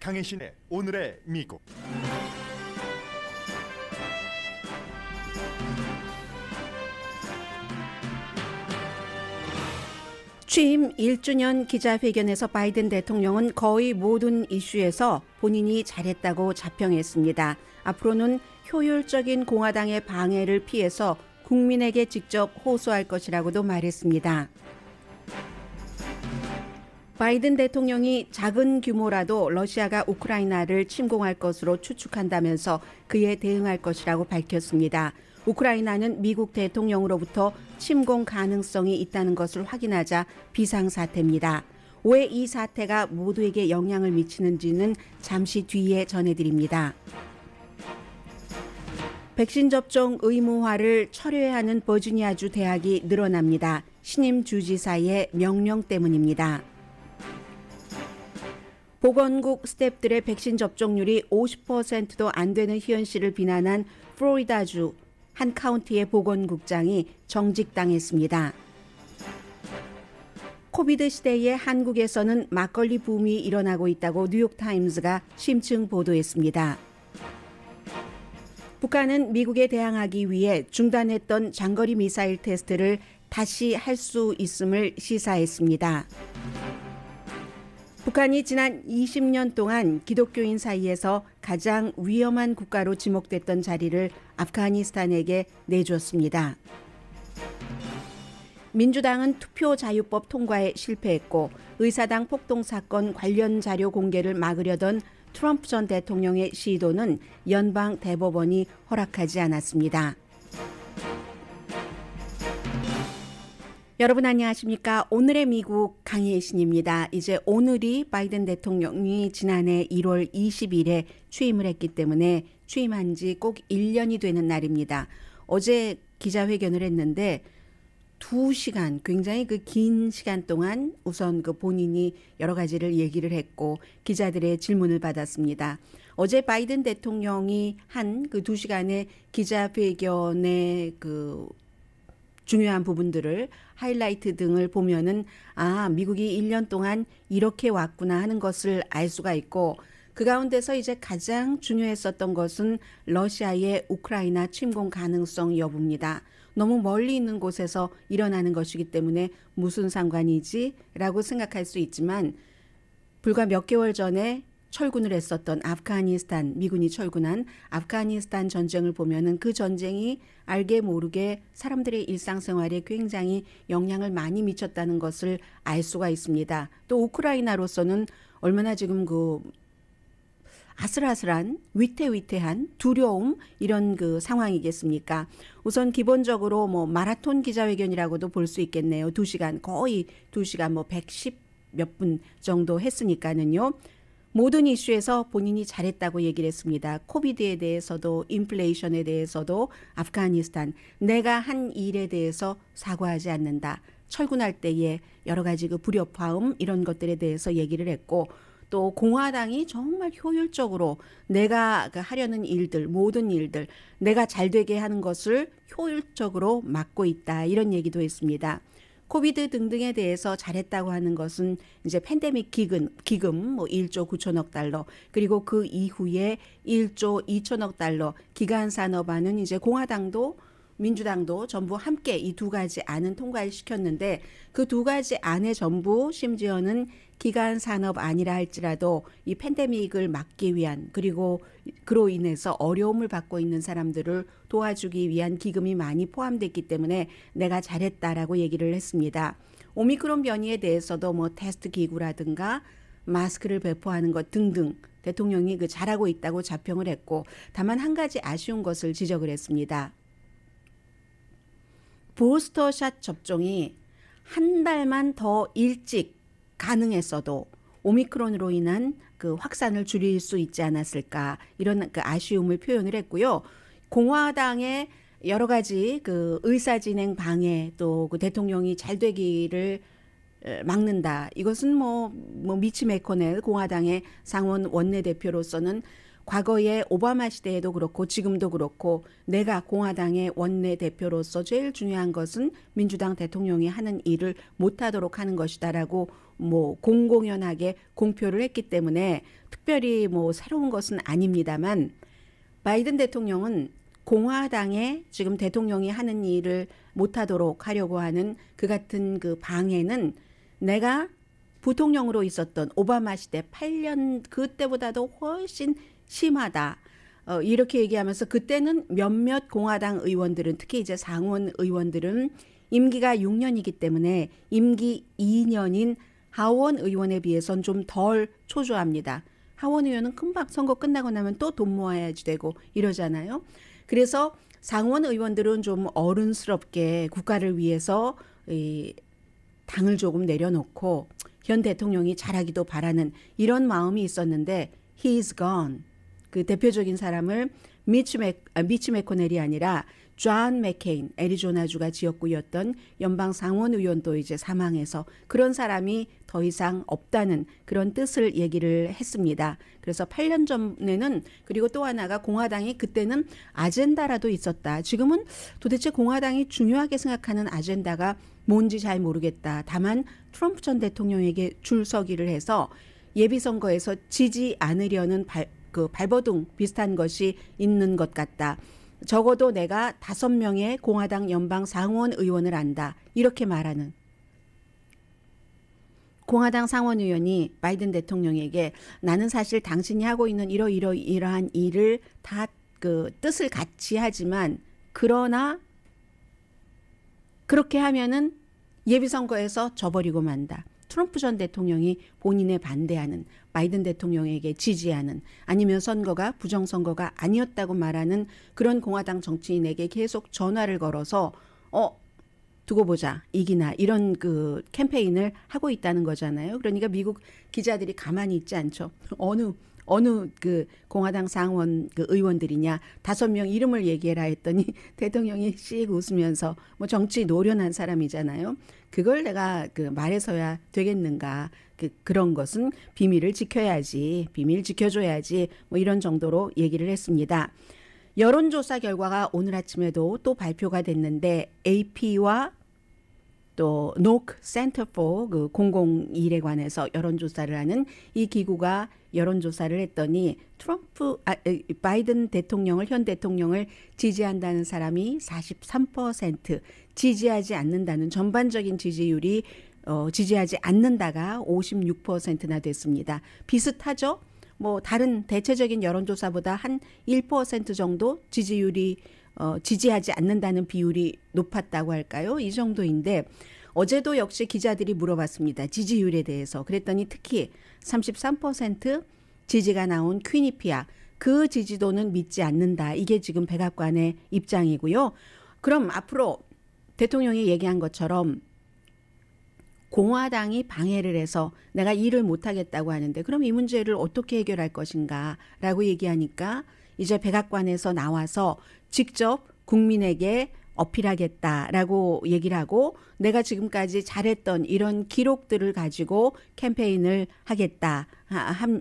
강혜신의 오늘의 미국. 취임 1주년 기자회견에서 바이든 대통령은 거의 모든 이슈에서 본인이 잘했다고 자평했습니다. 앞으로는 효율적인 공화당의 방해를 피해서 국민에게 직접 호소할 것이라고도 말했습니다. 바이든 대통령이 작은 규모라도 러시아가 우크라이나를 침공할 것으로 추측한다면서 그에 대응할 것이라고 밝혔습니다. 우크라이나는 미국 대통령으로부터 침공 가능성이 있다는 것을 확인하자 비상사태입니다. 왜 이 사태가 모두에게 영향을 미치는지는 잠시 뒤에 전해드립니다. 백신 접종 의무화를 철회하는 버지니아주 대학이 늘어납니다. 신임 주지사의 명령 때문입니다. 보건국 스태프들의 백신 접종률이 50%도 안 되는 현실을 비난한 플로리다주 한 카운티의 보건국장이 정직당했습니다. 코비드 시대에 한국에서는 막걸리 붐이 일어나고 있다고 뉴욕타임스가 심층 보도했습니다. 북한은 미국에 대항하기 위해 중단했던 장거리 미사일 테스트를 다시 할 수 있음을 시사했습니다. 북한이 지난 20년 동안 기독교인 사이에서 가장 위험한 국가로 지목됐던 자리를 아프가니스탄에게 내줬습니다. 민주당은 투표자유법 통과에 실패했고 의사당 폭동 사건 관련 자료 공개를 막으려던 트럼프 전 대통령의 시도는 연방 대법원이 허락하지 않았습니다. 여러분 안녕하십니까? 오늘의 미국 강혜신입니다. 이제 오늘이 바이든 대통령이 지난해 1월 20일에 취임을 했기 때문에 취임한 지 꼭 1년이 되는 날입니다. 어제 기자회견을 했는데 2시간 굉장히 그 긴 시간 동안 우선 그 본인이 여러 가지를 얘기를 했고 기자들의 질문을 받았습니다. 어제 바이든 대통령이 한 그 2시간의 기자회견의 그 중요한 부분들을 하이라이트 등을 보면은 미국이 1년 동안 이렇게 왔구나 하는 것을 알 수가 있고 그 가운데서 이제 가장 중요했었던 것은 러시아의 우크라이나 침공 가능성 여부입니다. 너무 멀리 있는 곳에서 일어나는 것이기 때문에 무슨 상관이지? 라고 생각할 수 있지만 불과 몇 개월 전에 철군을 했었던 아프가니스탄, 미군이 철군한 아프가니스탄 전쟁을 보면은 그 전쟁이 알게 모르게 사람들의 일상생활에 굉장히 영향을 많이 미쳤다는 것을 알 수가 있습니다. 또 우크라이나로서는 얼마나 지금 그 아슬아슬한 위태위태한 두려움 이런 그 상황이겠습니까? 우선 기본적으로 뭐 마라톤 기자회견이라고도 볼 수 있겠네요. 2시간 거의 2시간 뭐 110 몇 분 정도 했으니까는요. 모든 이슈에서 본인이 잘했다고 얘기를 했습니다. 코비드에 대해서도 인플레이션에 대해서도 아프가니스탄 내가 한 일에 대해서 사과하지 않는다. 철군할 때의 여러 가지 그 불협화음 이런 것들에 대해서 얘기를 했고 또 공화당이 정말 효율적으로 내가 하려는 일들 모든 일들 내가 잘 되게 하는 것을 효율적으로 막고 있다. 이런 얘기도 했습니다. 코비드 등등에 대해서 잘했다고 하는 것은 이제 팬데믹 기금 뭐 1조 9천억 달러 그리고 그 이후에 1조 2천억 달러 기간 산업안은 이제 공화당도 민주당도 전부 함께 이 두 가지 안은 통과를 시켰는데 그 두 가지 안에 전부 심지어는 기간 산업안이라 할지라도 이 팬데믹을 막기 위한 그리고 그로 인해서 어려움을 받고 있는 사람들을 도와주기 위한 기금이 많이 포함됐기 때문에 내가 잘했다라고 얘기를 했습니다. 오미크론 변이에 대해서도 뭐 테스트 기구라든가 마스크를 배포하는 것 등등 대통령이 그 잘하고 있다고 자평을 했고 다만 한 가지 아쉬운 것을 지적을 했습니다. 부스터샷 접종이 한 달만 더 일찍 가능했어도 오미크론으로 인한 그 확산을 줄일 수 있지 않았을까 이런 그 아쉬움을 표현을 했고요. 공화당의 여러 가지 그 의사진행 방해 또 그 대통령이 잘 되기를 막는다. 이것은 뭐 미치 매코넬 공화당의 상원 원내대표로서는 과거에 오바마 시대에도 그렇고 지금도 그렇고 내가 공화당의 원내대표로서 제일 중요한 것은 민주당 대통령이 하는 일을 못하도록 하는 것이다라고 뭐 공공연하게 공표를 했기 때문에 특별히 뭐 새로운 것은 아닙니다만 바이든 대통령은 공화당에 지금 대통령이 하는 일을 못하도록 하려고 하는 그 같은 그 방해는 내가 부통령으로 있었던 오바마 시대 8년 그때보다도 훨씬 심하다. 이렇게 얘기하면서 그때는 몇몇 공화당 의원들은 특히 이제 상원 의원들은 임기가 6년이기 때문에 임기 2년인 하원 의원에 비해선 좀 덜 초조합니다. 하원 의원은 금방 선거 끝나고 나면 또 돈 모아야지 되고 이러잖아요. 그래서 상원 의원들은 좀 어른스럽게 국가를 위해서 이 당을 조금 내려놓고 현 대통령이 잘하기도 바라는 이런 마음이 있었는데 he's gone. 그 대표적인 사람을 미치 매코넬이 아니라 존 맥케인 애리조나주가 지역구였던 연방 상원 의원도 이제 사망해서 그런 사람이 더 이상 없다는 그런 뜻을 얘기를 했습니다. 그래서 8년 전에는 그리고 또 하나가 공화당이 그때는 아젠다라도 있었다. 지금은 도대체 공화당이 중요하게 생각하는 아젠다가 뭔지 잘 모르겠다. 다만 트럼프 전 대통령에게 줄서기를 해서 예비선거에서 지지 않으려는 발버둥 비슷한 것이 있는 것 같다. 적어도 내가 5명의 공화당 연방 상원 의원을 안다. 이렇게 말하는 공화당 상원 의원이 바이든 대통령에게 나는 사실 당신이 하고 있는 이러한 일을 다 그 뜻을 같이 하지만 그러나 그렇게 하면은 예비선거에서 져버리고 만다. 트럼프 전 대통령이 본인에 반대하는 바이든 대통령에게 지지하는 아니면 선거가 부정선거가 아니었다고 말하는 그런 공화당 정치인에게 계속 전화를 걸어서 두고 보자 이기나 이런 그 캠페인을 하고 있다는 거잖아요. 그러니까 미국 기자들이 가만히 있지 않죠. 어느 그 공화당 상원 그 의원들이냐 5명 이름을 얘기해라 했더니 대통령이 씩 웃으면서 뭐 정치 노련한 사람이잖아요. 그걸 내가 그 말해서야 되겠는가. 그런 것은 비밀을 지켜야지. 비밀 지켜줘야지. 뭐 이런 정도로 얘기를 했습니다. 여론조사 결과가 오늘 아침에도 또 발표가 됐는데 AP와 또 NOC Center for 그 공공일에 관해서 여론조사를 하는 이 기구가 여론조사를 했더니 바이든 대통령을 현 대통령을 지지한다는 사람이 43%, 지지하지 않는다는 전반적인 지지율이 지지하지 않는다가 56%나 됐습니다. 비슷하죠? 뭐 다른 대체적인 여론조사보다 한 1% 정도 지지율이 지지하지 않는다는 비율이 높았다고 할까요? 이 정도인데 어제도 역시 기자들이 물어봤습니다. 지지율에 대해서. 그랬더니 특히 33% 지지가 나온 퀴니피아 그 지지도는 믿지 않는다. 이게 지금 백악관의 입장이고요. 그럼 앞으로 대통령이 얘기한 것처럼 공화당이 방해를 해서 내가 일을 못하겠다고 하는데 그럼 이 문제를 어떻게 해결할 것인가 라고 얘기하니까 이제 백악관에서 나와서 직접 국민에게 어필하겠다라고 얘기를 하고 내가 지금까지 잘했던 이런 기록들을 가지고 캠페인을 하겠다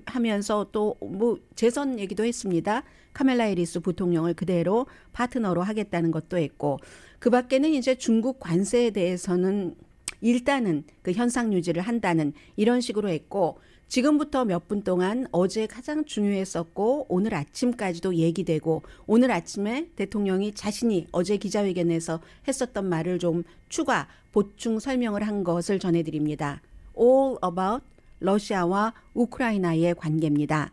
하면서 또 뭐 재선 얘기도 했습니다. 카멜라 해리스 부통령을 그대로 파트너로 하겠다는 것도 했고 그 밖에는 이제 중국 관세에 대해서는 일단은 그 현상 유지를 한다는 이런 식으로 했고 지금부터 몇 분 동안 어제 가장 중요했었고 오늘 아침까지도 얘기되고 오늘 아침에 대통령이 자신이 어제 기자회견에서 했었던 말을 좀 추가 보충 설명을 한 것을 전해드립니다. All about 러시아와 우크라이나의 관계입니다.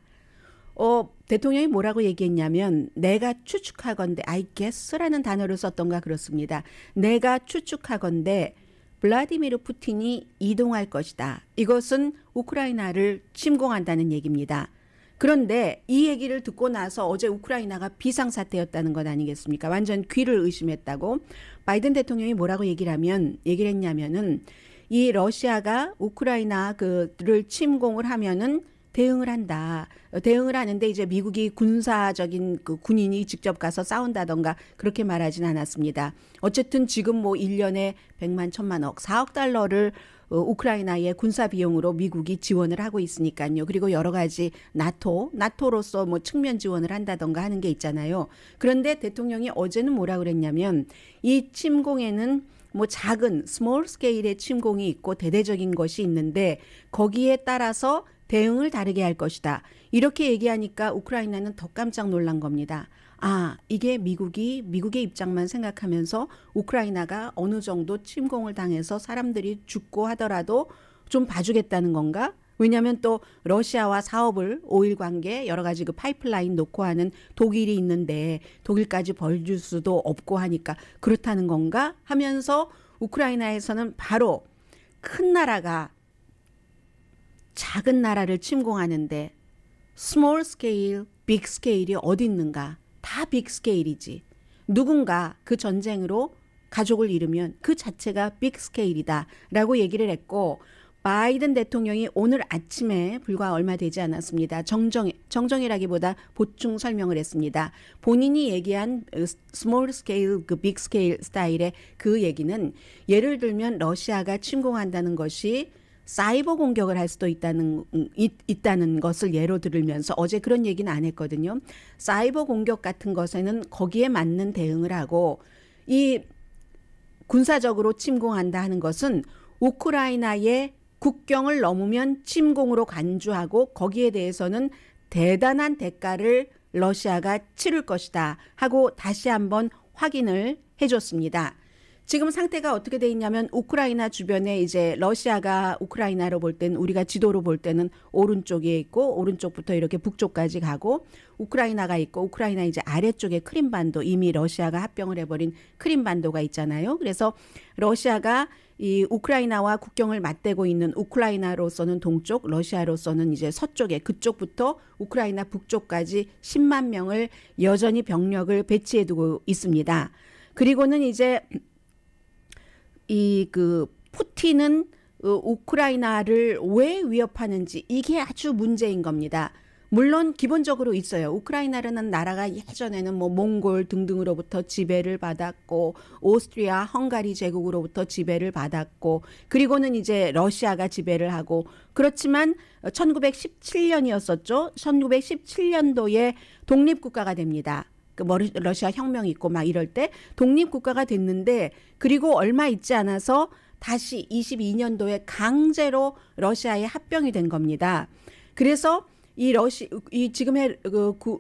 대통령이 뭐라고 얘기했냐면 내가 추측하건대 I guess라는 단어를 썼던가 그렇습니다. 내가 추측하건대 블라디미르 푸틴이 이동할 것이다. 이것은 우크라이나를 침공한다는 얘기입니다. 그런데 이 얘기를 듣고 나서 어제 우크라이나가 비상사태였다는 것 아니겠습니까? 완전 귀를 의심했다고. 바이든 대통령이 뭐라고 얘기를 했냐면은 이 러시아가 우크라이나를 침공을 하면은 대응을 한다. 대응을 하는데 이제 미국이 군사적인 그 군인이 직접 가서 싸운다던가 그렇게 말하진 않았습니다. 어쨌든 지금 뭐 1년에 100만, 1000만억, 4억 달러를 우크라이나의 군사 비용으로 미국이 지원을 하고 있으니까요. 그리고 여러 가지 나토로서 뭐 측면 지원을 한다던가 하는 게 있잖아요. 그런데 대통령이 어제는 뭐라 그랬냐면 이 침공에는 뭐 작은 스몰 스케일의 침공이 있고 대대적인 것이 있는데 거기에 따라서 대응을 다르게 할 것이다. 이렇게 얘기하니까 우크라이나는 더 깜짝 놀란 겁니다. 아, 이게 미국의 입장만 생각하면서 우크라이나가 어느 정도 침공을 당해서 사람들이 죽고 하더라도 좀 봐주겠다는 건가? 왜냐하면 또 러시아와 사업을 오일 관계 여러 가지 그 파이프라인 놓고 하는 독일이 있는데 독일까지 벌줄 수도 없고 하니까 그렇다는 건가? 하면서 우크라이나에서는 바로 큰 나라가 작은 나라를 침공하는데 스몰 스케일, 빅 스케일이 어디 있는가? 다 빅 스케일이지. 누군가 그 전쟁으로 가족을 잃으면 그 자체가 빅 스케일이다 라고 얘기를 했고 바이든 대통령이 오늘 아침에 불과 얼마 되지 않았습니다. 정정이라기보다 보충 설명을 했습니다. 본인이 얘기한 스몰 스케일, 그 빅 스케일 스타일의 그 얘기는 예를 들면 러시아가 침공한다는 것이 사이버 공격을 할 수도 있다는 것을 예로 들으면서 어제 그런 얘기는 안 했거든요. 사이버 공격 같은 것에는 거기에 맞는 대응을 하고 이 군사적으로 침공한다 하는 것은 우크라이나의 국경을 넘으면 침공으로 간주하고 거기에 대해서는 대단한 대가를 러시아가 치를 것이다 하고 다시 한번 확인을 해줬습니다. 지금 상태가 어떻게 돼 있냐면 우크라이나 주변에 이제 러시아가 우크라이나로 볼 때는 우리가 지도로 볼 때는 오른쪽에 있고 오른쪽부터 이렇게 북쪽까지 가고 우크라이나가 있고 우크라이나 이제 아래쪽에 크림반도 이미 러시아가 합병을 해버린 크림반도가 있잖아요. 그래서 러시아가 이 우크라이나와 국경을 맞대고 있는 우크라이나로서는 동쪽, 러시아로서는 이제 서쪽에 그쪽부터 우크라이나 북쪽까지 10만 명을 여전히 병력을 배치해두고 있습니다. 그리고는 이제 푸틴은 우크라이나를 왜 위협하는지 이게 아주 문제인 겁니다. 물론 기본적으로 있어요. 우크라이나라는 나라가 예전에는 뭐 몽골 등등으로부터 지배를 받았고 오스트리아, 헝가리 제국으로부터 지배를 받았고 그리고는 이제 러시아가 지배를 하고 그렇지만 1917년이었었죠. 1917년도에 독립국가가 됩니다. 러시아 혁명이 있고 막 이럴 때 독립국가가 됐는데 그리고 얼마 있지 않아서 다시 22년도에 강제로 러시아에 합병이 된 겁니다. 그래서 지금의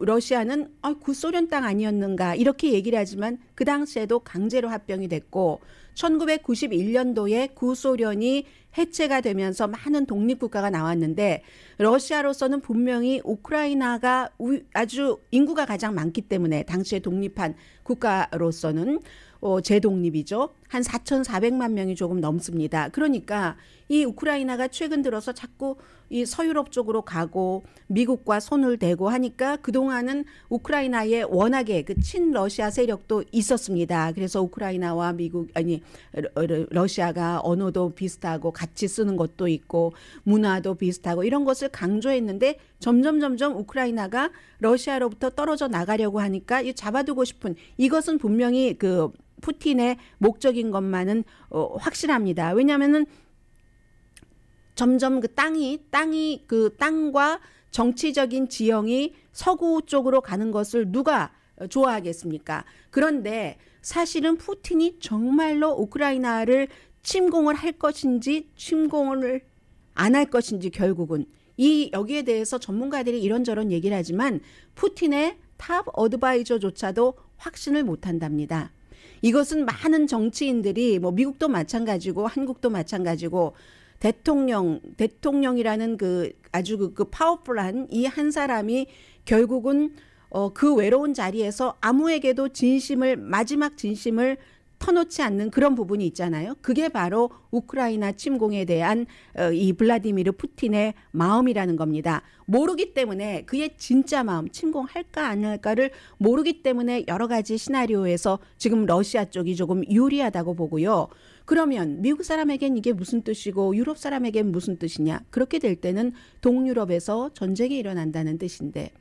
러시아는 구소련 땅 아니었는가 이렇게 얘기를 하지만 그 당시에도 강제로 합병이 됐고 1991년도에 구소련이 해체가 되면서 많은 독립국가가 나왔는데 러시아로서는 분명히 우크라이나가 아주 인구가 가장 많기 때문에 당시에 독립한 국가로서는 재독립이죠. 한 4,400만 명이 조금 넘습니다. 그러니까 이 우크라이나가 최근 들어서 자꾸 이 서유럽 쪽으로 가고 미국과 손을 대고 하니까 그동안은 우크라이나에 워낙에 그 친러시아 세력도 있었습니다. 그래서 우크라이나와 러시아가 언어도 비슷하고 같이 쓰는 것도 있고 문화도 비슷하고 이런 것을 강조했는데 점점 우크라이나가 러시아로부터 떨어져 나가려고 하니까 잡아두고 싶은 이것은 분명히 그 푸틴의 목적인 것만은 확실합니다. 왜냐하면은 점점 그 땅과 정치적인 지형이 서구 쪽으로 가는 것을 누가 좋아하겠습니까? 그런데 사실은 푸틴이 정말로 우크라이나를 침공을 할 것인지 침공을 안 할 것인지 결국은 여기에 대해서 전문가들이 이런저런 얘기를 하지만 푸틴의 탑 어드바이저조차도 확신을 못한답니다. 이것은 많은 정치인들이 뭐 미국도 마찬가지고 한국도 마찬가지고 대통령이라는 그 아주 그 파워풀한 이 한 사람이 결국은 그 외로운 자리에서 아무에게도 마지막 진심을 터놓지 않는 그런 부분이 있잖아요. 그게 바로 우크라이나 침공에 대한 이 블라디미르 푸틴의 마음이라는 겁니다. 모르기 때문에 그의 진짜 마음, 침공할까 안 할까를 모르기 때문에 여러 가지 시나리오에서 지금 러시아 쪽이 조금 유리하다고 보고요. 그러면 미국 사람에겐 이게 무슨 뜻이고 유럽 사람에겐 무슨 뜻이냐? 그렇게 될 때는 동유럽에서 전쟁이 일어난다는 뜻인데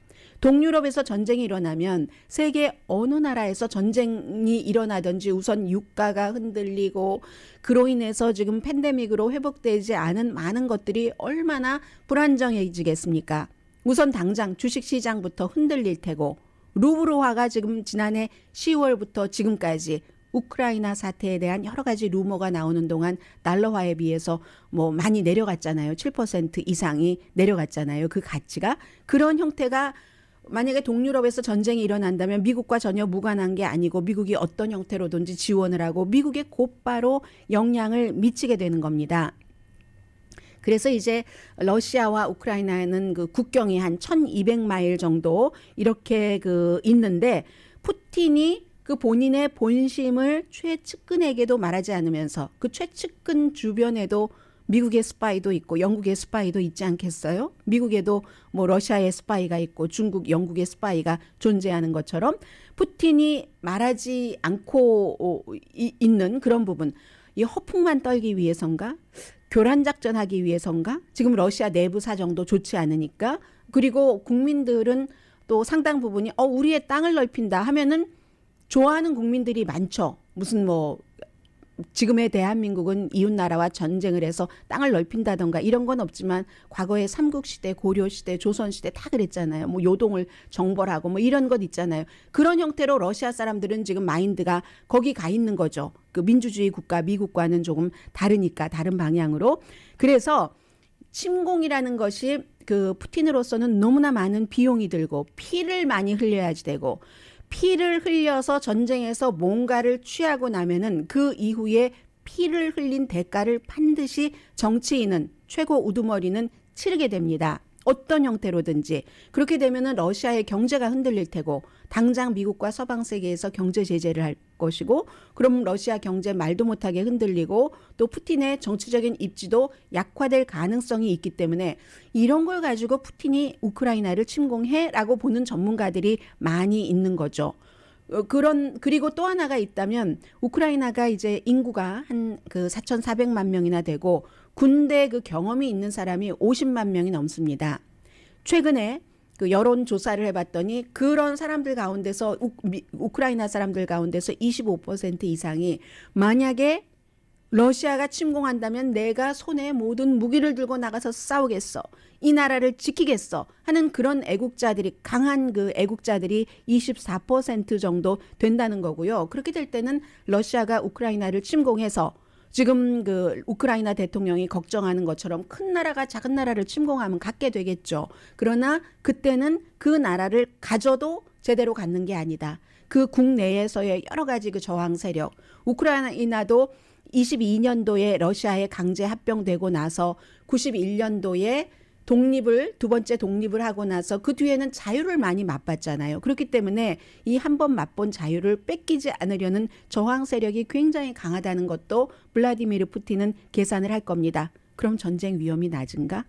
동유럽에서 전쟁이 일어나면 세계 어느 나라에서 전쟁이 일어나든지 우선 유가가 흔들리고 그로 인해서 지금 팬데믹으로 회복되지 않은 많은 것들이 얼마나 불안정해지겠습니까? 우선 당장 주식시장부터 흔들릴 테고 루블화가 지금 지난해 10월부터 지금까지 우크라이나 사태에 대한 여러 가지 루머가 나오는 동안 달러화에 비해서 뭐 많이 내려갔잖아요. 7% 이상이 내려갔잖아요. 그 가치가. 그런 형태가 만약에 동유럽에서 전쟁이 일어난다면 미국과 전혀 무관한 게 아니고 미국이 어떤 형태로든지 지원을 하고 미국에 곧바로 영향을 미치게 되는 겁니다. 그래서 이제 러시아와 우크라이나는 그 국경이 한 1200마일 정도 이렇게 그 있는데 푸틴이 그 본인의 본심을 최측근에게도 말하지 않으면서 그 최측근 주변에도 미국의 스파이도 있고 영국의 스파이도 있지 않겠어요? 미국에도 뭐 러시아의 스파이가 있고 중국, 영국의 스파이가 존재하는 것처럼 푸틴이 말하지 않고 있는 그런 부분, 이 허풍만 떨기 위해선가? 교란 작전하기 위해선가? 지금 러시아 내부 사정도 좋지 않으니까. 그리고 국민들은 또 상당 부분이 우리의 땅을 넓힌다 하면은 좋아하는 국민들이 많죠. 무슨 뭐 지금의 대한민국은 이웃나라와 전쟁을 해서 땅을 넓힌다던가 이런 건 없지만 과거에 삼국시대, 고려시대, 조선시대 다 그랬잖아요. 뭐 요동을 정벌하고 뭐 이런 것 있잖아요. 그런 형태로 러시아 사람들은 지금 마인드가 거기 가 있는 거죠. 그 민주주의 국가 미국과는 조금 다르니까 다른 방향으로. 그래서 침공이라는 것이 그 푸틴으로서는 너무나 많은 비용이 들고 피를 많이 흘려야지 되고 피를 흘려서 전쟁에서 뭔가를 취하고 나면은 그 이후에 피를 흘린 대가를 반드시 정치인은 최고 우두머리는 치르게 됩니다. 어떤 형태로든지. 그렇게 되면은 러시아의 경제가 흔들릴 테고 당장 미국과 서방 세계에서 경제 제재를 할 것이고 그럼 러시아 경제 말도 못하게 흔들리고 또 푸틴의 정치적인 입지도 약화될 가능성이 있기 때문에 이런 걸 가지고 푸틴이 우크라이나를 침공해라고 보는 전문가들이 많이 있는 거죠. 그리고 또 하나가 있다면 우크라이나가 이제 인구가 한 그 4,400만 명이나 되고 군대 그 경험이 있는 사람이 50만 명이 넘습니다. 최근에 그 여론 조사를 해봤더니 그런 사람들 가운데서 우크라이나 사람들 가운데서 25% 이상이 만약에 러시아가 침공한다면 내가 손에 모든 무기를 들고 나가서 싸우겠어. 이 나라를 지키겠어. 하는 그런 애국자들이 강한 그 애국자들이 24% 정도 된다는 거고요. 그렇게 될 때는 러시아가 우크라이나를 침공해서 지금 그 우크라이나 대통령이 걱정하는 것처럼 큰 나라가 작은 나라를 침공하면 갖게 되겠죠. 그러나 그때는 그 나라를 가져도 제대로 갖는 게 아니다. 그 국내에서의 여러 가지 그 저항 세력, 우크라이나도 22년도에 러시아에 강제 합병되고 나서 91년도에 두 번째 독립을 하고 나서 그 뒤에는 자유를 많이 맛봤잖아요. 그렇기 때문에 이 한 번 맛본 자유를 뺏기지 않으려는 저항 세력이 굉장히 강하다는 것도 블라디미르 푸틴은 계산을 할 겁니다. 그럼 전쟁 위험이 낮은가?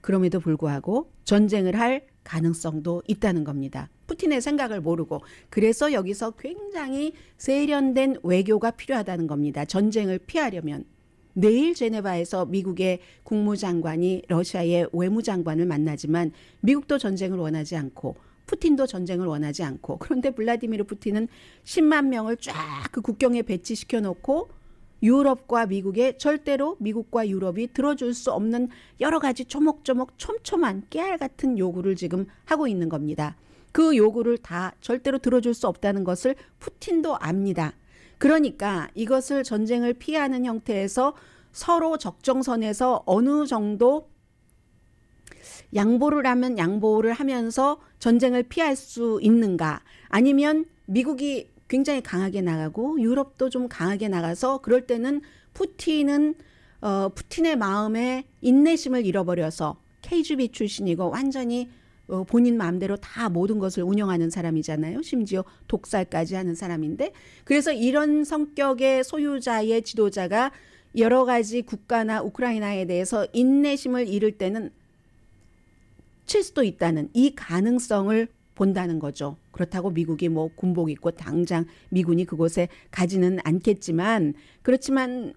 그럼에도 불구하고 전쟁을 할 가능성도 있다는 겁니다. 푸틴의 생각을 모르고. 그래서 여기서 굉장히 세련된 외교가 필요하다는 겁니다. 전쟁을 피하려면. 내일 제네바에서 미국의 국무장관이 러시아의 외무장관을 만나지만 미국도 전쟁을 원하지 않고 푸틴도 전쟁을 원하지 않고 그런데 블라디미르 푸틴은 10만 명을 쫙 그 국경에 배치시켜 놓고 유럽과 미국에 절대로 미국과 유럽이 들어줄 수 없는 여러 가지 조목조목 촘촘한 깨알 같은 요구를 지금 하고 있는 겁니다. 그 요구를 다 절대로 들어줄 수 없다는 것을 푸틴도 압니다. 그러니까 이것을 전쟁을 피하는 형태에서 서로 적정선에서 어느 정도 양보를 하면 양보를 하면서 전쟁을 피할 수 있는가, 아니면 미국이 굉장히 강하게 나가고 유럽도 좀 강하게 나가서 그럴 때는 푸틴의 마음에 인내심을 잃어버려서 KGB 출신이고 완전히 본인 마음대로 다 모든 것을 운영하는 사람이잖아요. 심지어 독살까지 하는 사람인데, 그래서 이런 성격의 소유자의 지도자가 여러 가지 국가나 우크라이나에 대해서 인내심을 잃을 때는 칠 수도 있다는 이 가능성을 본다는 거죠. 그렇다고 미국이 뭐 군복 입고 당장 미군이 그곳에 가지는 않겠지만, 그렇지만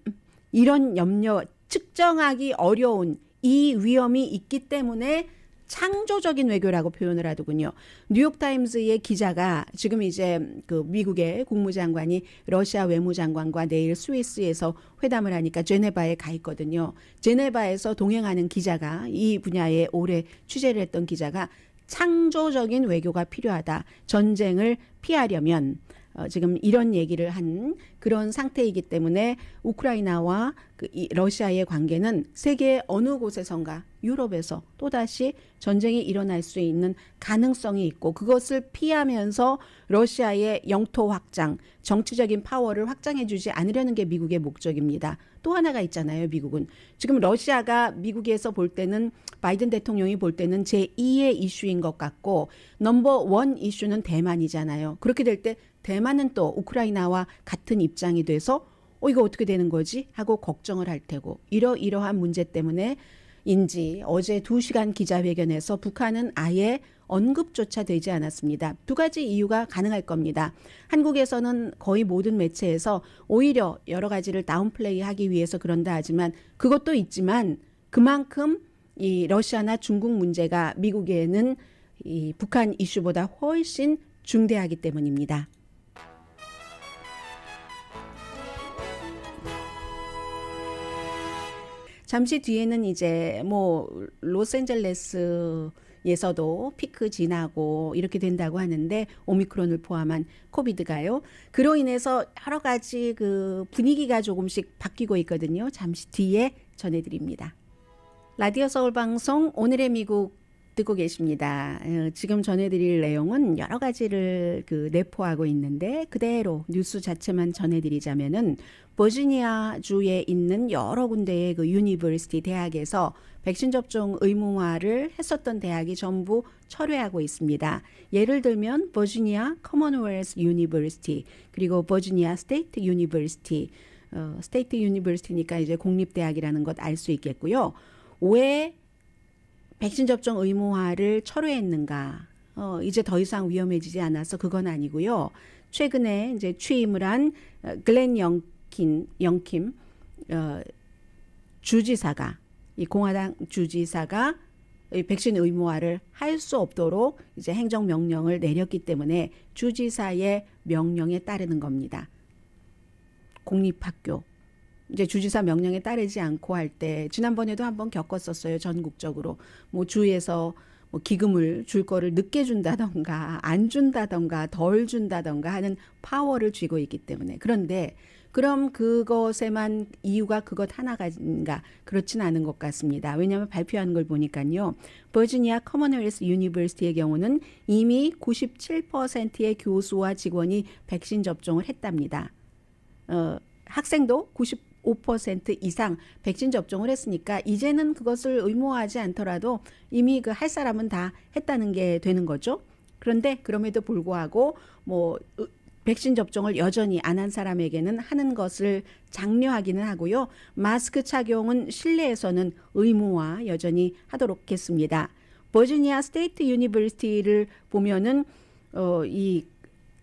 이런 염려, 측정하기 어려운 이 위험이 있기 때문에 창조적인 외교라고 표현을 하더군요. 뉴욕타임즈의 기자가 지금 이제 그 미국의 국무장관이 러시아 외무장관과 내일 스위스에서 회담을 하니까 제네바에 가 있거든요. 제네바에서 동행하는 기자가, 이 분야에 오래 취재를 했던 기자가 창조적인 외교가 필요하다. 전쟁을 피하려면 지금 이런 얘기를 한 그런 상태이기 때문에 우크라이나와 이 러시아의 관계는 세계 어느 곳에선가 유럽에서 또다시 전쟁이 일어날 수 있는 가능성이 있고 그것을 피하면서 러시아의 영토 확장, 정치적인 파워를 확장해 주지 않으려는 게 미국의 목적입니다. 또 하나가 있잖아요. 미국은. 지금 러시아가 미국에서 볼 때는 바이든 대통령이 볼 때는 제2의 이슈인 것 같고 넘버 원 이슈는 대만이잖아요. 그렇게 될 때 대만은 또 우크라이나와 같은 입장이 돼서 이거 어떻게 되는 거지? 하고 걱정을 할 테고 이러한 문제 때문에 인지 어제 2시간 기자회견에서 북한은 아예 언급조차 되지 않았습니다. 두 가지 이유가 가능할 겁니다. 한국에서는 거의 모든 매체에서 오히려 여러 가지를 다운플레이하기 위해서 그런다 하지만 그것도 있지만 그만큼 이 러시아나 중국 문제가 미국에는 이 북한 이슈보다 훨씬 중대하기 때문입니다. 잠시 뒤에는 이제 뭐 로스앤젤레스에서도 피크 지나고 이렇게 된다고 하는데 오미크론을 포함한 코비드가요. 그로 인해서 여러 가지 그 분위기가 조금씩 바뀌고 있거든요. 잠시 뒤에 전해드립니다. 라디오 서울 방송 오늘의 미국 듣고 계십니다. 지금 전해드릴 내용은 여러 가지를 내포하고 있는데 그대로 뉴스 자체만 전해드리자면은 버지니아 주에 있는 여러 군데의 그 유니버시티 대학에서 백신 접종 의무화를 했었던 대학이 전부 철회하고 있습니다. 예를 들면 버지니아 커먼웰스 유니버시티 그리고 버지니아 스테이트 유니버시티 스테이트 유니버시티니까 이제 공립대학이라는 것 알 수 있겠고요. 왜 백신 접종 의무화를 철회했는가? 이제 더 이상 위험해지지 않아서 그건 아니고요. 최근에 이제 취임을 한 글렌 영킴 주지사가 이 공화당 주지사가 백신 의무화를 할 수 없도록 이제 행정명령을 내렸기 때문에 주지사의 명령에 따르는 겁니다. 공립학교 이제 주지사 명령에 따르지 않고 할 때 지난번에도 한번 겪었었어요. 전국적으로 뭐 주에서 뭐 기금을 줄 거를 늦게 준다던가 안 준다던가 덜 준다던가 하는 파워를 쥐고 있기 때문에 그런데 그럼 그것에만 이유가 그것 하나가인가 그렇진 않은 것 같습니다. 왜냐하면 발표하는 걸 보니까요. 버지니아 커먼웰스 유니버시티의 경우는 이미 97%의 교수와 직원이 백신 접종을 했답니다. 학생도 95% 이상 백신 접종을 했으니까 이제는 그것을 의무화하지 않더라도 이미 그 할 사람은 다 했다는 게 되는 거죠. 그런데 그럼에도 불구하고 뭐 백신 접종을 여전히 안 한 사람에게는 하는 것을 장려하기는 하고요. 마스크 착용은 실내에서는 의무화 여전히 하도록 했습니다. 버지니아 스테이트 유니버시티를 보면은 이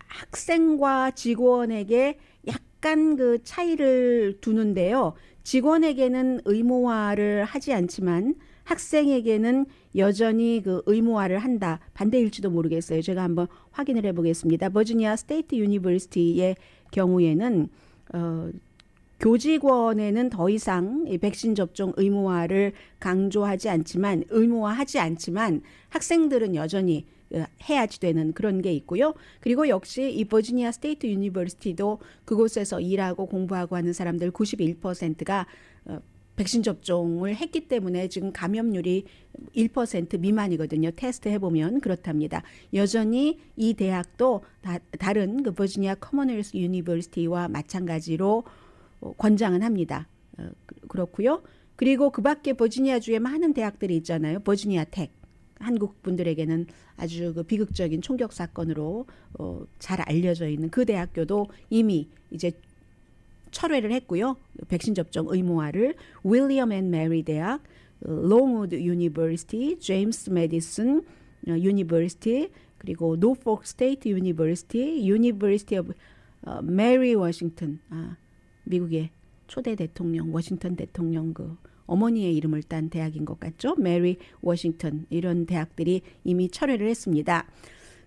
학생과 직원에게 약간 그 차이를 두는데요. 직원에게는 의무화를 하지 않지만 학생에게는 여전히 그 의무화를 한다. 반대일지도 모르겠어요. 제가 한번 확인을 해보겠습니다. 버지니아 스테이트 유니버시티의 경우에는 교직원에는 더 이상 이 백신 접종 의무화를 강조하지 않지만 의무화하지 않지만 학생들은 여전히 해야지 되는 그런 게 있고요. 그리고 역시 이 버지니아 스테이트 유니버시티도 그곳에서 일하고 공부하고 하는 사람들 91%가 백신 접종을 했기 때문에 지금 감염률이 1% 미만이거든요. 테스트 해보면 그렇답니다. 여전히 이 대학도 다른 그 버지니아 커먼웰스 유니버시티와 마찬가지로 권장은 합니다. 그렇고요. 그리고 그 밖에 버지니아주에 많은 대학들이 있잖아요. 버지니아 텍. 한국 분들에게는 아주 그 비극적인 총격 사건으로 잘 알려져 있는 그 대학교도 이미 이제 철회를 했고요. 백신 접종 의무화를 윌리엄 앤 메리 대학, 롱우드 유니버시티, 제임스 메디슨 유니버시티, 그리고 노포크 스테이트 유니버시티, 유니버시티 오브 메리 워싱턴, 미국의 초대 대통령, 워싱턴 대통령 그 어머니의 이름을 딴 대학인 것 같죠? 메리 워싱턴 이런 대학들이 이미 철회를 했습니다.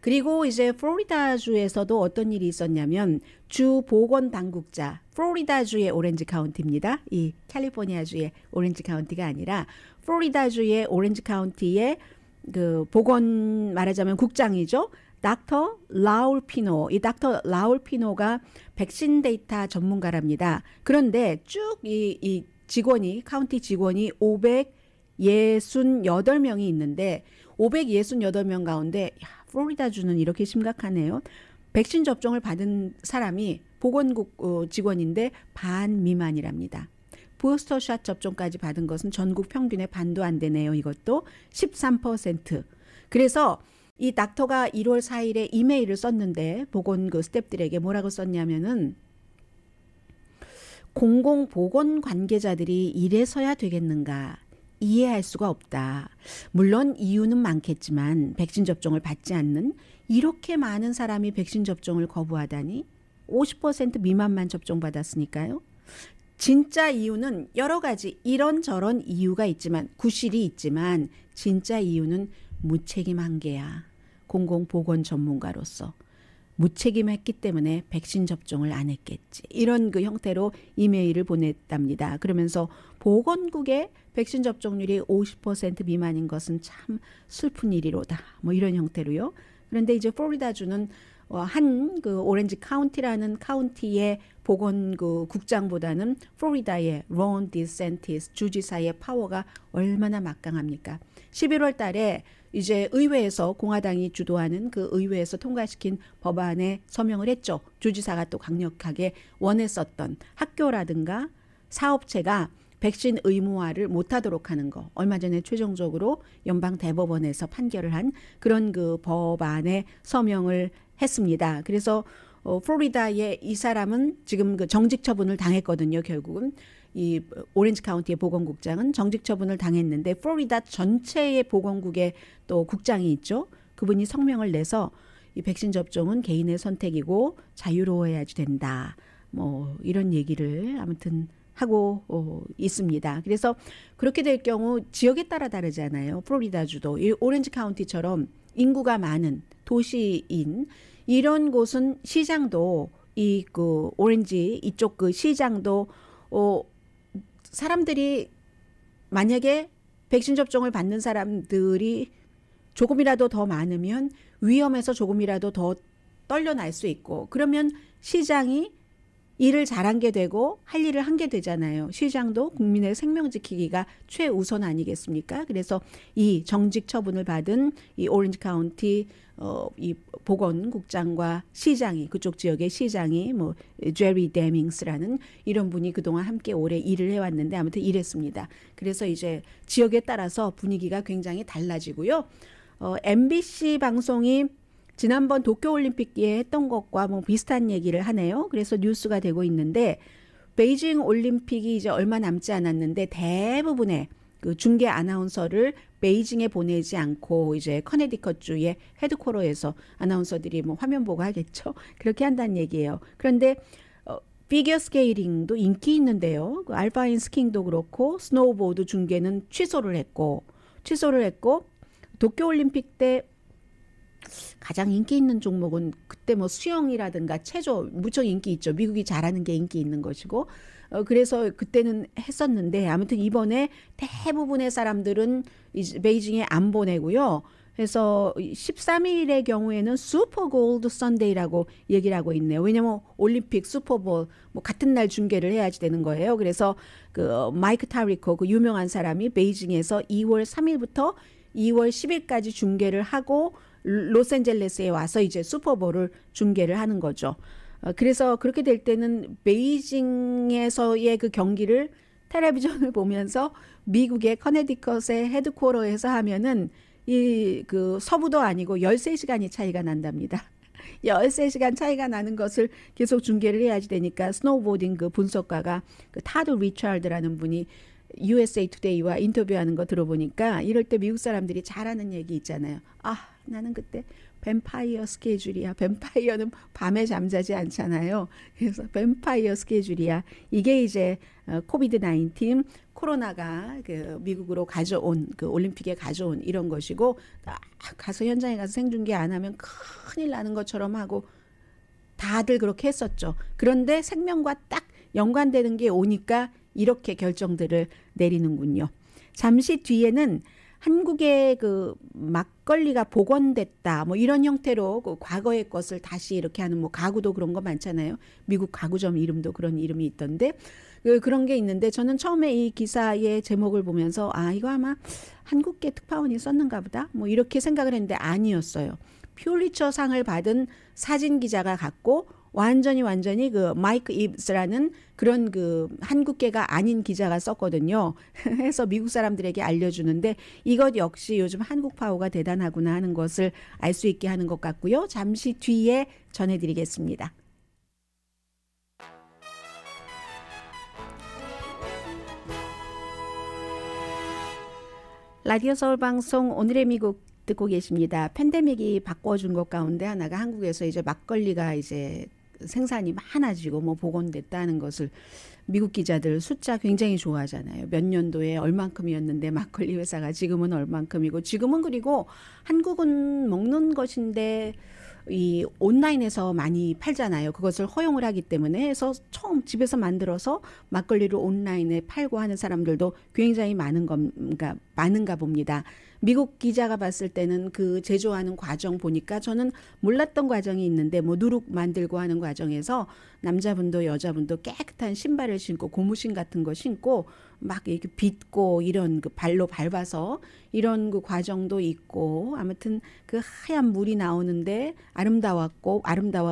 그리고 이제 플로리다주에서도 어떤 일이 있었냐면 주 보건 당국자, 플로리다주의 오렌지 카운티입니다. 이 캘리포니아주의 오렌지 카운티가 아니라 플로리다주의 오렌지 카운티의 그 보건 말하자면 국장이죠. 닥터 라울 피노, 이 닥터 라울 피노가 백신 데이터 전문가랍니다. 그런데 쭉 이 직원이, 카운티 직원이 568명이 있는데 568명 가운데 플로리다주는 이렇게 심각하네요. 백신 접종을 받은 사람이 보건국 직원인데 반 미만이랍니다. 부스터샷 접종까지 받은 것은 전국 평균의 반도 안 되네요. 이것도 13%. 그래서 이 닥터가 1월 4일에 이메일을 썼는데 보건 그 스태프들에게 뭐라고 썼냐면은 공공보건 관계자들이 이래서야 되겠는가 이해할 수가 없다. 물론 이유는 많겠지만 백신 접종을 받지 않는 이렇게 많은 사람이 백신 접종을 거부하다니 50% 미만만 접종받았으니까요. 진짜 이유는 여러 가지 이런저런 이유가 있지만 구실이 있지만 진짜 이유는 무책임 한계야. 공공보건 전문가로서 무책임했기 때문에 백신 접종을 안 했겠지. 이런 그 형태로 이메일을 보냈답니다. 그러면서 보건국의 백신 접종률이 50% 미만인 것은 참 슬픈 일이로다. 뭐 이런 형태로요. 그런데 이제 플로리다주는 한 그 오렌지 카운티라는 카운티의 보건 그 국장보다는 플로리다의 론 디센티스 주지사의 파워가 얼마나 막강합니까? 11월 달에 이제 의회에서 공화당이 주도하는 그 의회에서 통과시킨 법안에 서명을 했죠. 주지사가 또 강력하게 원했었던 학교라든가 사업체가 백신 의무화를 못하도록 하는 거. 얼마 전에 최종적으로 연방 대법원에서 판결을 한 그런 그 법안에 서명을 했습니다. 그래서 플로리다의 이 사람은 지금 그 정직 처분을 당했거든요. 결국은 이 오렌지 카운티의 보건국장은 정직 처분을 당했는데 플로리다 전체의 보건국에 또 국장이 있죠. 그분이 성명을 내서 이 백신 접종은 개인의 선택이고 자유로워야지 된다. 뭐 이런 얘기를 아무튼 하고 있습니다. 그래서 그렇게 될 경우 지역에 따라 다르잖아요. 플로리다주도 이 오렌지 카운티처럼 인구가 많은 도시인 이런 곳은 시장도 이 그 오렌지 이쪽 그 시장도 사람들이 만약에 백신 접종을 받는 사람들이 조금이라도 더 많으면 위험에서 조금이라도 더 떨려날 수 있고 그러면 시장이 일을 잘한 게 되고 할 일을 한 게 되잖아요. 시장도 국민의 생명 지키기가 최우선 아니겠습니까? 그래서 이 정직 처분을 받은 이 오렌지 카운티 이 보건국장과 시장이 그쪽 지역의 시장이 뭐 제리 데밍스라는 이런 분이 그동안 함께 오래 일을 해왔는데 아무튼 이랬습니다. 그래서 이제 지역에 따라서 분위기가 굉장히 달라지고요. MBC 방송이 지난번 도쿄올림픽에 했던 것과 뭐 비슷한 얘기를 하네요. 그래서 뉴스가 되고 있는데 베이징 올림픽이 이제 얼마 남지 않았는데 대부분의 그 중계 아나운서를 베이징에 보내지 않고 이제 커네디컷주의 헤드쿼터에서 아나운서들이 뭐 화면 보고 하겠죠. 그렇게 한다는 얘기예요. 그런데 피겨 스케이팅도 인기 있는데요. 그 알파인 스킹도 그렇고 스노우보드 중계는 취소를 했고 도쿄올림픽 때 가장 인기 있는 종목은 그때 뭐 수영이라든가 체조 무척 인기 있죠. 미국이 잘하는 게 인기 있는 것이고 그래서 그때는 했었는데 아무튼 이번에 대부분의 사람들은 베이징에 안 보내고요. 그래서 13일의 경우에는 슈퍼 골드 선데이라고 얘기를 하고 있네요. 왜냐면 올림픽 슈퍼볼 뭐 같은 날 중계를 해야지 되는 거예요. 그래서 그 마이크 타리코 그 유명한 사람이 베이징에서 2월 3일부터 2월 10일까지 중계를 하고 로스앤젤레스에 와서 이제 슈퍼볼을 중계를 하는 거죠. 그래서 그렇게 될 때는 베이징에서의 그 경기를 텔레비전을 보면서 미국의 커네디컷의 헤드쿼터에서 하면은 이 그 서부도 아니고 13시간이 차이가 난답니다. 13시간 차이가 나는 것을 계속 중계를 해야지 되니까 스노우보딩 그 분석가가 그 타드 리차드라는 분이 USA 투데이와 인터뷰하는 거 들어보니까 이럴 때 미국 사람들이 잘하는 얘기 있잖아요. 아, 나는 그때 뱀파이어 스케줄이야. 뱀파이어는 밤에 잠자지 않잖아요. 그래서 뱀파이어 스케줄이야. 이게 이제 코비드 19 코로나가 그 미국으로 가져온 그 올림픽에 가져온 이런 것이고 가서 현장에 가서 생중계 안 하면 큰일 나는 것처럼 하고 다들 그렇게 했었죠. 그런데 생명과 딱 연관되는 게 오니까 이렇게 결정들을 내리는군요. 잠시 뒤에는 한국의 그 막걸리가 복원됐다 뭐 이런 형태로 그 과거의 것을 다시 이렇게 하는 뭐 가구도 그런 거 많잖아요. 미국 가구점 이름도 그런 이름이 있던데 그런 게 있는데 저는 처음에 이 기사의 제목을 보면서 아 이거 아마 한국계 특파원이 썼는가 보다 뭐 이렇게 생각을 했는데 아니었어요. 퓰리처 상을 받은 사진 기자가 갖고 완전히 그 마이크 입스라는 그런 그 한국계가 아닌 기자가 썼거든요. 해서 미국 사람들에게 알려주는데 이것 역시 요즘 한국 파워가 대단하구나 하는 것을 알 수 있게 하는 것 같고요. 잠시 뒤에 전해드리겠습니다. 라디오 서울 방송 오늘의 미국 듣고 계십니다. 팬데믹이 바꿔준 것 가운데 하나가 한국에서 이제 막걸리가 이제 생산이 많아지고 뭐 복원됐다는 것을 미국 기자들 숫자 굉장히 좋아하잖아요. 몇 년도에 얼만큼이었는데 막걸리 회사가 지금은 얼만큼이고 지금은 그리고 한국은 먹는 것인데 이 온라인에서 많이 팔잖아요. 그것을 허용을 하기 때문에 해서 처음 집에서 만들어서 막걸리를 온라인에 팔고 하는 사람들도 굉장히 많은가 봅니다. 미국 기자가 봤을 때는 그 제조하는 과정 보니까 저는 몰랐던 과정이 있는데 뭐 누룩 만들고 하는 과정에서 남자분도 여자분도 깨끗한 신발을 신고 고무신 같은 거 신고 막 이렇게 빗고 이런 그 발로 밟아서 이런 그 과정도 있고 아무튼 그 하얀 물이 나오는데 아름다워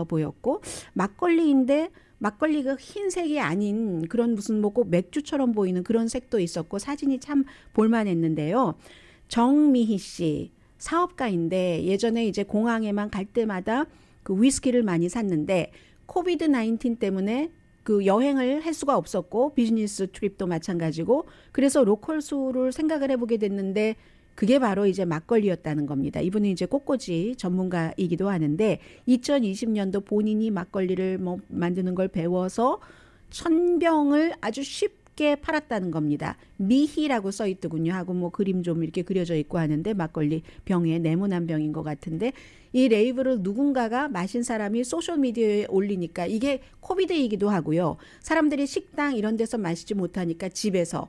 보였고 막걸리인데 막걸리 그 흰색이 아닌 그런 무슨 뭐 꼭 맥주처럼 보이는 그런 색도 있었고 사진이 참 볼만했는데요. 정미희 씨 사업가인데 예전에 이제 공항에만 갈 때마다 그 위스키를 많이 샀는데 코비드 19 때문에 그 여행을 할 수가 없었고 비즈니스 트립도 마찬가지고 그래서 로컬 술을 생각을 해보게 됐는데 그게 바로 이제 막걸리였다는 겁니다. 이분은 이제 꽃꽂이 전문가이기도 하는데 2020년도 본인이 막걸리를 뭐 만드는 걸 배워서 1000병을 아주 쉽게 팔았다는 겁니다. 미희라고 써 있더군요. 하고 뭐 그림 좀 이렇게 그려져 있고 하는데 막걸리 병에 네모난 병인 것 같은데 이 레이블을 누군가가 마신 사람이 소셜미디어에 올리니까 이게 코비드이기도 하고요. 사람들이 식당 이런 데서 마시지 못하니까 집에서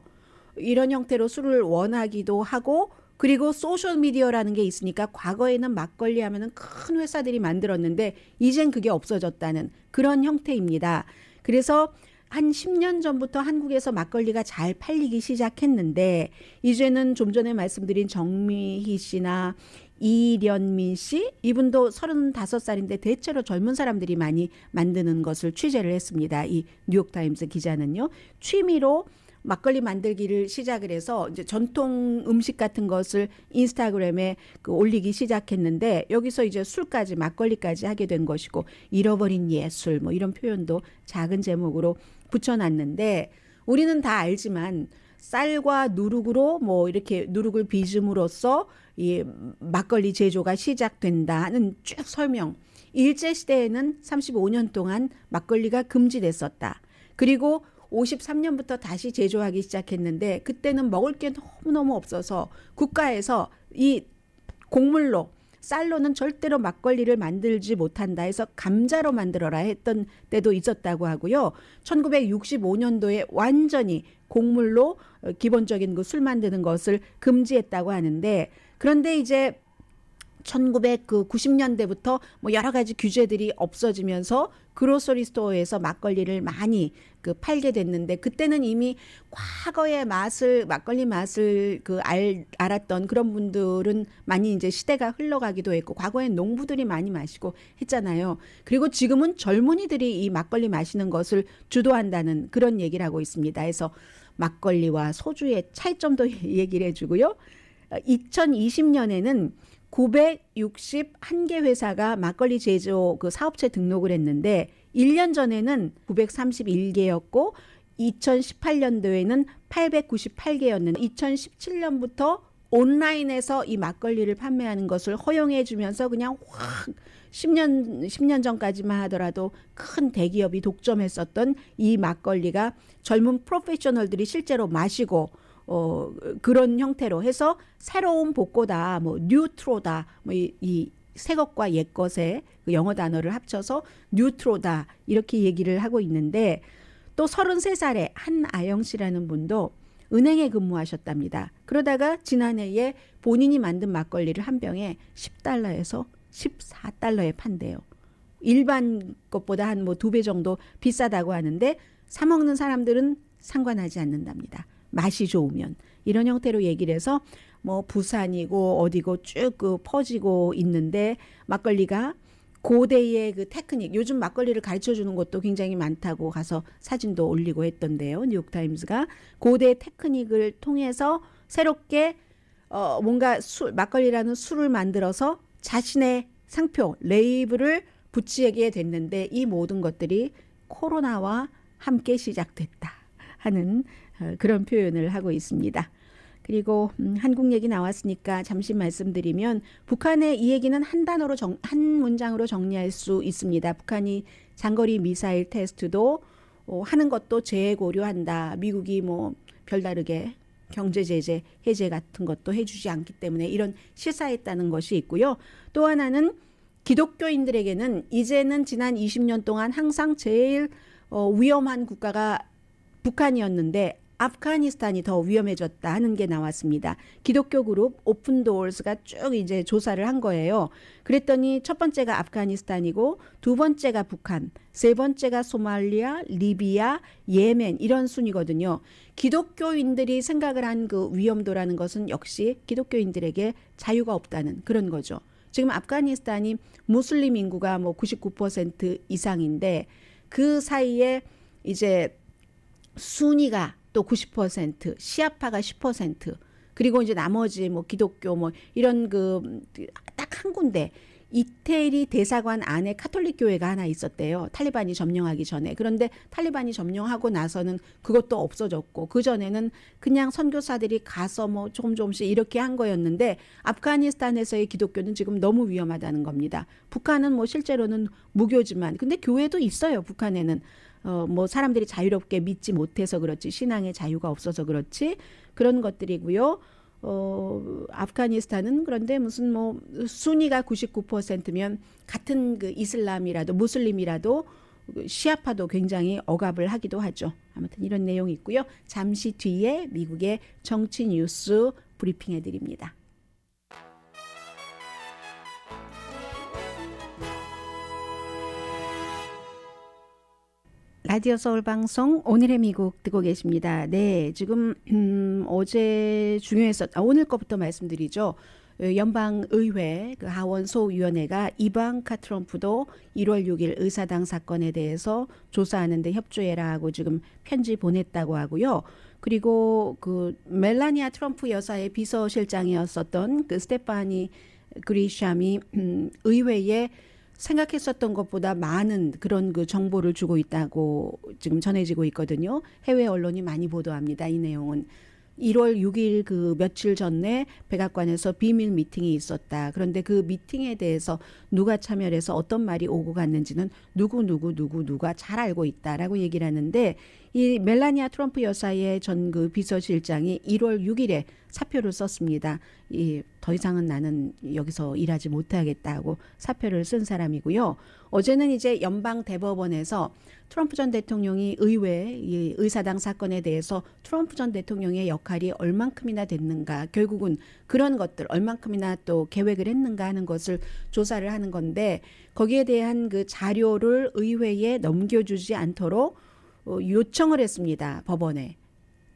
이런 형태로 술을 원하기도 하고 그리고 소셜미디어라는 게 있으니까 과거에는 막걸리 하면은 큰 회사들이 만들었는데 이젠 그게 없어졌다는 그런 형태입니다. 그래서 한 10년 전부터 한국에서 막걸리가 잘 팔리기 시작했는데 이제는 좀 전에 말씀드린 정미희 씨나 이련민 씨 이분도 35살인데 대체로 젊은 사람들이 많이 만드는 것을 취재를 했습니다. 이 뉴욕타임스 기자는요. 취미로 막걸리 만들기를 시작을 해서 이제 전통 음식 같은 것을 인스타그램에 그 올리기 시작했는데 여기서 이제 술까지 막걸리까지 하게 된 것이고 잃어버린 예술 뭐 이런 표현도 작은 제목으로 붙여놨는데 우리는 다 알지만 쌀과 누룩으로 뭐 이렇게 누룩을 빚음으로써 이 막걸리 제조가 시작된다는 쭉 설명. 일제시대에는 35년 동안 막걸리가 금지됐었다. 그리고 53년부터 다시 제조하기 시작했는데 그때는 먹을 게 너무너무 없어서 국가에서 이 곡물로 쌀로는 절대로 막걸리를 만들지 못한다 해서 감자로 만들어라 했던 때도 있었다고 하고요. 1965년도에 완전히 곡물로 기본적인 그 술 만드는 것을 금지했다고 하는데 그런데 이제 1990년대부터 뭐 여러 가지 규제들이 없어지면서 그로서리 스토어에서 막걸리를 많이 그 팔게 됐는데 그때는 이미 과거의 맛을 막걸리 맛을 그 알았던 그런 분들은 많이 이제 시대가 흘러가기도 했고 과거엔 농부들이 많이 마시고 했잖아요. 그리고 지금은 젊은이들이 이 막걸리 마시는 것을 주도한다는 그런 얘기를 하고 있습니다. 그래서 막걸리와 소주의 차이점도 얘기를 해주고요. 2020년에는 961개 회사가 막걸리 제조 그 사업체 등록을 했는데 1년 전에는 931개였고 2018년도에는 898개였는데 2017년부터 온라인에서 이 막걸리를 판매하는 것을 허용해 주면서 그냥 확 10년 전까지만 하더라도 큰 대기업이 독점했었던 이 막걸리가 젊은 프로페셔널들이 실제로 마시고 그런 형태로 해서 새로운 복고다, 뭐 뉴트로다, 뭐 이 새 것과 옛 것의 그 영어 단어를 합쳐서 뉴트로다 이렇게 얘기를 하고 있는데 또 33살의 한아영 씨라는 분도 은행에 근무하셨답니다. 그러다가 지난해에 본인이 만든 막걸리를 한 병에 $10에서 $14에 판대요. 일반 것보다 한 뭐 2배 정도 비싸다고 하는데 사 먹는 사람들은 상관하지 않는답니다. 맛이 좋으면. 이런 형태로 얘기를 해서 뭐 부산이고 어디고 쭉 그 퍼지고 있는데 막걸리가 고대의 그 테크닉, 요즘 막걸리를 가르쳐 주는 곳도 굉장히 많다고 가서 사진도 올리고 했던데요. 뉴욕타임스가 고대의 테크닉을 통해서 새롭게 뭔가 막걸리라는 술을 만들어서 자신의 상표, 레이블을 붙이게 됐는데 이 모든 것들이 코로나와 함께 시작됐다 하는 그런 표현을 하고 있습니다. 그리고 한국 얘기 나왔으니까 잠시 말씀드리면 북한의 이 얘기는 한 단어로 한 문장으로 정리할 수 있습니다. 북한이 장거리 미사일 테스트도 하는 것도 재고려한다. 미국이 뭐 별다르게 경제 제재 해제 같은 것도 해주지 않기 때문에 이런 실사했다는 것이 있고요. 또 하나는 기독교인들에게는 이제는 지난 20년 동안 항상 제일 위험한 국가가 북한이었는데 아프가니스탄이 더 위험해졌다 하는 게 나왔습니다. 기독교 그룹 오픈도어스가 쭉 이제 조사를 한 거예요. 그랬더니 첫 번째가 아프가니스탄이고 두 번째가 북한, 세 번째가 소말리아, 리비아, 예멘 이런 순이거든요. 기독교인들이 생각을 한 그 위험도라는 것은 역시 기독교인들에게 자유가 없다는 그런 거죠. 지금 아프가니스탄이 무슬림 인구가 뭐 99% 이상인데 그 사이에 이제 순위가 또 90%, 시아파가 10%, 그리고 이제 나머지 뭐 기독교 뭐 이런 그 딱 한 군데 이태리 대사관 안에 카톨릭 교회가 하나 있었대요. 탈리반이 점령하기 전에. 그런데 탈리반이 점령하고 나서는 그것도 없어졌고 그 전에는 그냥 선교사들이 가서 뭐 조금씩 이렇게 한 거였는데 아프가니스탄에서의 기독교는 지금 너무 위험하다는 겁니다. 북한은 뭐 실제로는 무교지만 근데 교회도 있어요. 북한에는. 뭐 사람들이 자유롭게 믿지 못해서 그렇지 신앙의 자유가 없어서 그렇지 그런 것들이고요. 아프가니스탄은 그런데 무슨 뭐 순위가 99%면 같은 그 이슬람이라도 무슬림이라도 시아파도 굉장히 억압을 하기도 하죠. 아무튼 이런 내용이 있고요. 잠시 뒤에 미국의 정치 뉴스 브리핑해 드립니다. 라디오 서울 방송 오늘의 미국 듣고 계십니다. 네, 지금 어제 오늘 거부터 말씀드리죠. 연방의회 그 하원 소위원회가 이방카 트럼프도 1월 6일 의사당 사건에 대해서 조사하는 데 협조해라 하고 지금 편지 보냈다고 하고요. 그리고 그 멜라니아 트럼프 여사의 비서실장이었었던 그 스테파니 그리샴이 의회에 생각했었던 것보다 많은 그런 그 정보를 주고 있다고 지금 전해지고 있거든요. 해외 언론이 많이 보도합니다. 이 내용은 1월 6일 그 며칠 전에 백악관에서 비밀 미팅이 있었다. 그런데 그 미팅에 대해서 누가 참여를 해서 어떤 말이 오고 갔는지는 누가 잘 알고 있다라고 얘기를 하는데 이 멜라니아 트럼프 여사의 전 그 비서실장이 1월 6일에 사표를 썼습니다. 더 이상은 나는 여기서 일하지 못하겠다고 사표를 쓴 사람이고요. 어제는 이제 연방 대법원에서 트럼프 전 대통령이 의회 의사당 사건에 대해서 트럼프 전 대통령의 역할이 얼만큼이나 됐는가, 결국은 그런 것들 얼만큼이나 또 계획을 했는가 하는 것을 조사를 하는 건데 거기에 대한 그 자료를 의회에 넘겨주지 않도록 요청을 했습니다. 법원에.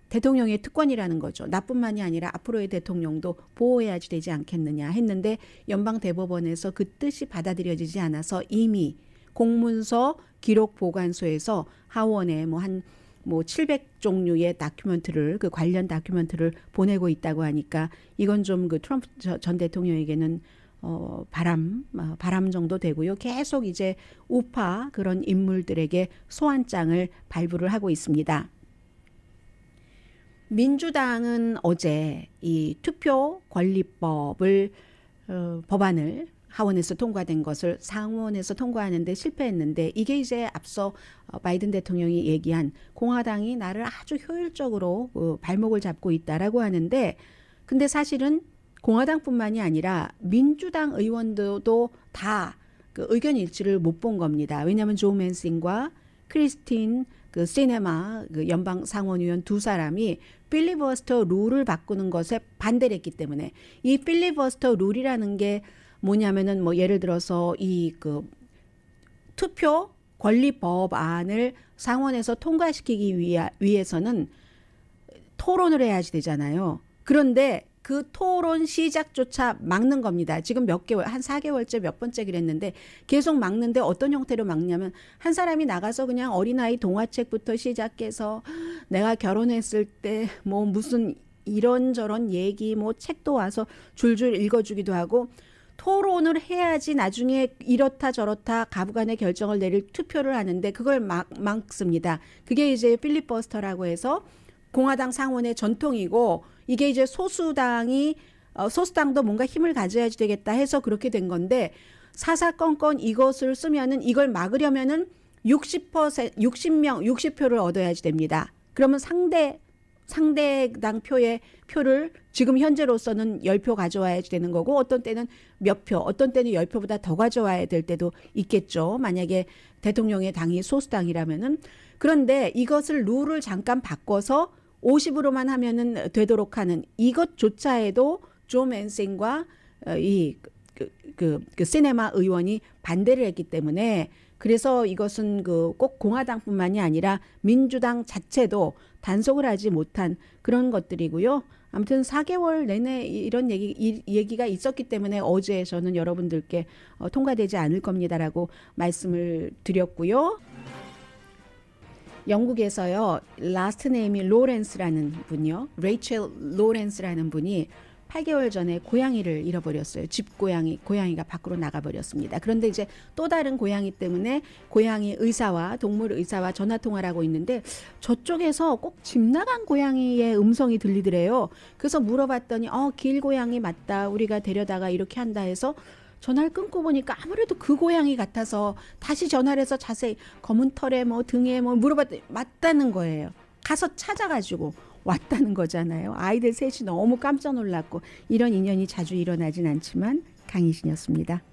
대통령의 특권이라는 거죠. 나뿐만이 아니라 앞으로의 대통령도 보호해야지 되지 않겠느냐 했는데 연방대법원에서 그 뜻이 받아들여지지 않아서 이미 공문서 기록보관소에서 하원에 한 700종류의 다큐멘트를 그 관련 다큐멘트를 보내고 있다고 하니까 이건 좀 그 트럼프 전 대통령에게는 바람 정도 되고요. 계속 이제 우파 그런 인물들에게 소환장을 발부를 하고 있습니다. 민주당은 어제 이 투표 권리법을 법안을 하원에서 통과된 것을 상원에서 통과하는데 실패했는데 이게 이제 앞서 바이든 대통령이 얘기한 공화당이 나를 아주 효율적으로 발목을 잡고 있다라고 하는데 근데 사실은 공화당뿐만이 아니라 민주당 의원들도 다 그 의견 일치를 못 본 겁니다. 왜냐하면 조 맨싱과 크리스틴 그 시네마 그 연방 상원의원 두 사람이 필리버스터 룰을 바꾸는 것에 반대를 했기 때문에 이 필리버스터 룰이라는 게 뭐냐면은 뭐 예를 들어서 이 그 투표 권리 법안을 상원에서 통과시키기 위해서는 토론을 해야지 되잖아요. 그런데 그 토론 시작조차 막는 겁니다. 지금 몇 개월, 한 4개월째 몇 번째 그랬는데 계속 막는데 어떤 형태로 막냐면 한 사람이 나가서 그냥 어린아이 동화책부터 시작해서 내가 결혼했을 때 뭐 무슨 이런저런 얘기 뭐 책도 와서 줄줄 읽어주기도 하고 토론을 해야지 나중에 이렇다 저렇다 가부간의 결정을 내릴 투표를 하는데 그걸 막습니다. 그게 이제 필리버스터라고 해서 공화당 상원의 전통이고 이게 이제 소수당도 뭔가 힘을 가져야지 되겠다 해서 그렇게 된 건데 사사건건 이것을 쓰면은 이걸 막으려면은 60표를 얻어야지 됩니다. 그러면 상대당 표를 지금 현재로서는 10표 가져와야지 되는 거고 어떤 때는 몇 표, 어떤 때는 10표보다 더 가져와야 될 때도 있겠죠. 만약에 대통령의 당이 소수당이라면은. 그런데 이것을 룰을 잠깐 바꿔서 50으로만 하면은 되도록 하는 이것조차에도 조 맨싱과 그 시네마 의원이 반대를 했기 때문에 그래서 이것은 꼭 공화당뿐만이 아니라 민주당 자체도 단속을 하지 못한 그런 것들이고요. 아무튼 4개월 내내 이런 얘기가 있었기 때문에 어제 저는 여러분들께 통과되지 않을 겁니다라고 말씀을 드렸고요. 영국에서요. 라스트 네임이 로렌스라는 분이요. 레이첼 로렌스라는 분이 8개월 전에 고양이를 잃어버렸어요. 집 고양이가 밖으로 나가버렸습니다. 그런데 이제 또 다른 고양이 때문에 고양이 의사와 동물 의사와 전화 통화를 하고 있는데 저쪽에서 꼭 집 나간 고양이의 음성이 들리더래요. 그래서 물어봤더니 길고양이 맞다. 우리가 데려다가 이렇게 한다 해서 전화를 끊고 보니까 아무래도 그 고양이 같아서 다시 전화를 해서 자세히 검은 털에 뭐 등에 뭐 물어봤더니 맞다는 거예요. 가서 찾아가지고 왔다는 거잖아요. 아이들 셋이 너무 깜짝 놀랐고 이런 인연이 자주 일어나진 않지만 강희신이었습니다.